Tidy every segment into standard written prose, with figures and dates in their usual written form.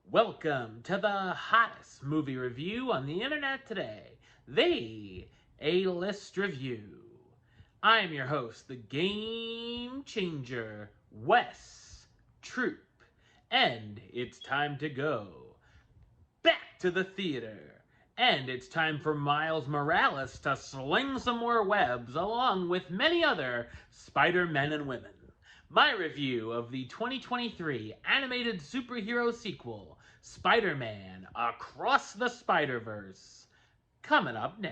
Welcome to the hottest movie review on the internet today, the A-List Review. I'm your host, the Game Changer, Wes Troop, and it's time to go back to the theater. And it's time for Miles Morales to sling some more webs along with many other Spider-Men and women. My review of the 2023 animated superhero sequel, Spider-Man Across the Spider-Verse, coming up now.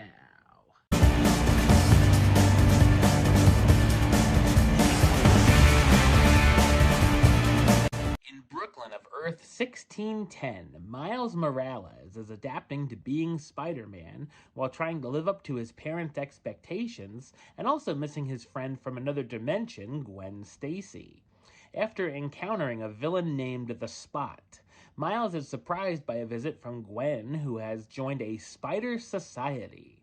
In Brooklyn of Earth 1610, Miles Morales is adapting to being Spider-Man while trying to live up to his parents' expectations and also missing his friend from another dimension, Gwen Stacy. After encountering a villain named the Spot, Miles is surprised by a visit from Gwen, who has joined a Spider Society.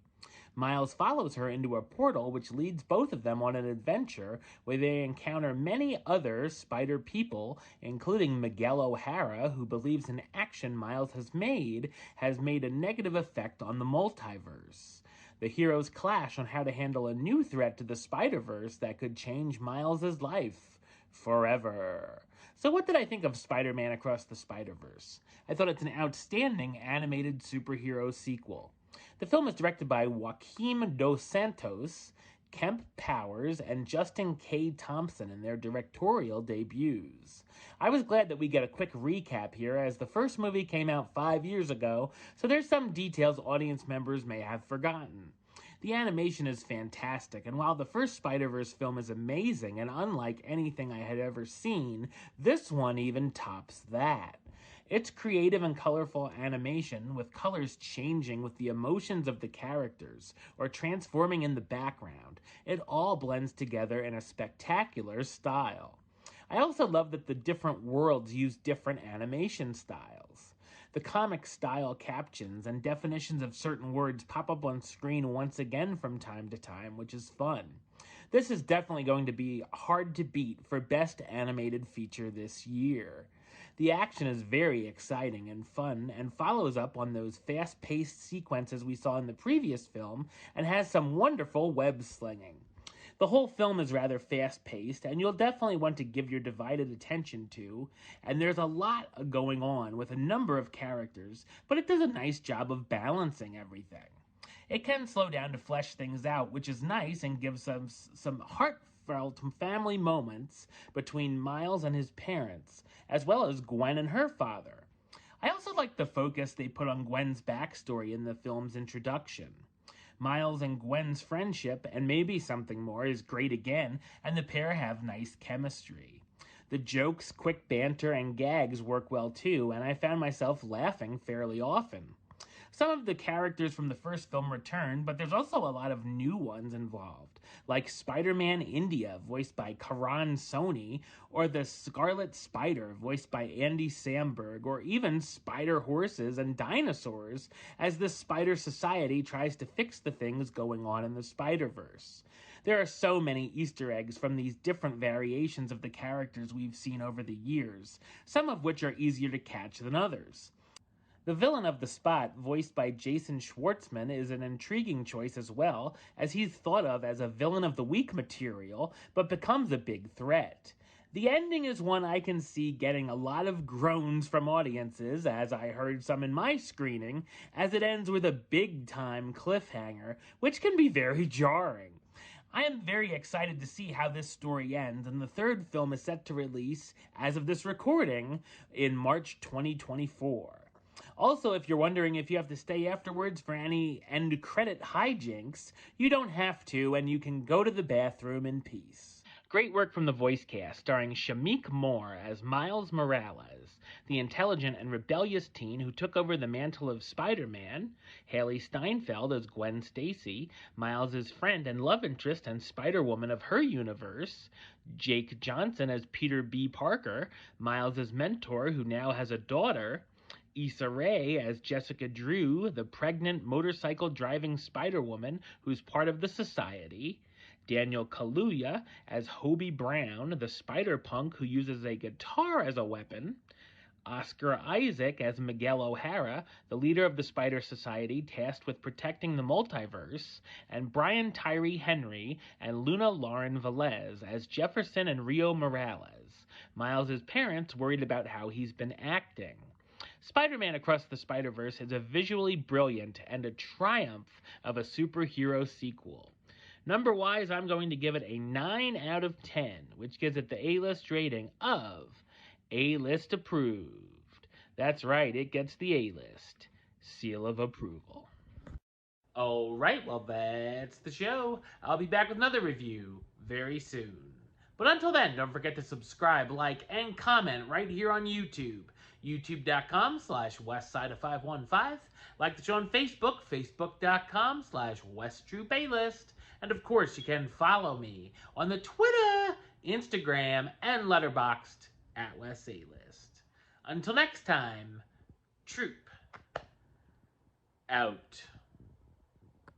Miles follows her into a portal which leads both of them on an adventure where they encounter many other spider people, including Miguel O'Hara, who believes an action Miles has made a negative effect on the multiverse. The heroes clash on how to handle a new threat to the Spider-Verse that could change Miles' life forever. So what did I think of Spider-Man Across the Spider-Verse? I thought it's an outstanding animated superhero sequel. The film is directed by Joaquim Dos Santos, Kemp Powers, and Justin K. Thompson in their directorial debuts. I was glad that we get a quick recap here, as the first movie came out 5 years ago, so there's some details audience members may have forgotten. The animation is fantastic, and while the first Spider-Verse film is amazing and unlike anything I had ever seen, this one even tops that. It's creative and colorful animation, with colors changing with the emotions of the characters, or transforming in the background. It all blends together in a spectacular style. I also love that the different worlds use different animation styles. The comic style captions and definitions of certain words pop up on screen once again from time to time, which is fun. This is definitely going to be hard to beat for Best Animated Feature this year. The action is very exciting and fun and follows up on those fast-paced sequences we saw in the previous film and has some wonderful web slinging. The whole film is rather fast-paced, and you'll definitely want to give your divided attention to, and there's a lot going on with a number of characters, but it does a nice job of balancing everything. It can slow down to flesh things out, which is nice and gives some heartfelt family moments between Miles and his parents, as well as Gwen and her father. I also like the focus they put on Gwen's backstory in the film's introduction. Miles and Gwen's friendship, and maybe something more, is great again, and the pair have nice chemistry. The jokes, quick banter, and gags work well too, and I found myself laughing fairly often. Some of the characters from the first film return, but there's also a lot of new ones involved, like Spider-Man India, voiced by Karan Soni, or the Scarlet Spider, voiced by Andy Samberg, or even spider horses and dinosaurs, as the Spider Society tries to fix the things going on in the Spider-Verse. There are so many Easter eggs from these different variations of the characters we've seen over the years, some of which are easier to catch than others. The villain of the Spot, voiced by Jason Schwartzman, is an intriguing choice as well, as he's thought of as a villain of the week material, but becomes a big threat. The ending is one I can see getting a lot of groans from audiences, as I heard some in my screening, as it ends with a big-time cliffhanger, which can be very jarring. I am very excited to see how this story ends, and the third film is set to release, as of this recording, in March 2024. Also, if you're wondering if you have to stay afterwards for any end credit hijinks, you don't have to, and you can go to the bathroom in peace. Great work from the voice cast, starring Shameik Moore as Miles Morales, the intelligent and rebellious teen who took over the mantle of Spider-Man, Haley Steinfeld as Gwen Stacy, Miles' friend and love interest and Spider-Woman of her universe, Jake Johnson as Peter B. Parker, Miles' mentor who now has a daughter, Issa Rae as Jessica Drew, the pregnant motorcycle-driving Spider-Woman who's part of the Society, Daniel Kaluuya as Hobie Brown, the Spider-Punk who uses a guitar as a weapon, Oscar Isaac as Miguel O'Hara, the leader of the Spider Society tasked with protecting the multiverse, and Brian Tyree Henry and Luna Lauren Velez as Jefferson and Rio Morales, Miles' parents worried about how he's been acting. Spider-Man Across the Spider-Verse is a visually brilliant and a triumph of a superhero sequel. Number-wise, I'm going to give it a 9 out of 10, which gives it the A-list rating of A-list approved. That's right, it gets the A-list seal of approval. Alright, well, that's the show. I'll be back with another review very soon. But until then, don't forget to subscribe, like, and comment right here on YouTube. YouTube.com/WestsideOf515. Like the show on Facebook, Facebook.com/WestTroupeAlist. And of course, you can follow me on the Twitter, Instagram, and Letterboxd at WesAlist. Until next time, Troop out.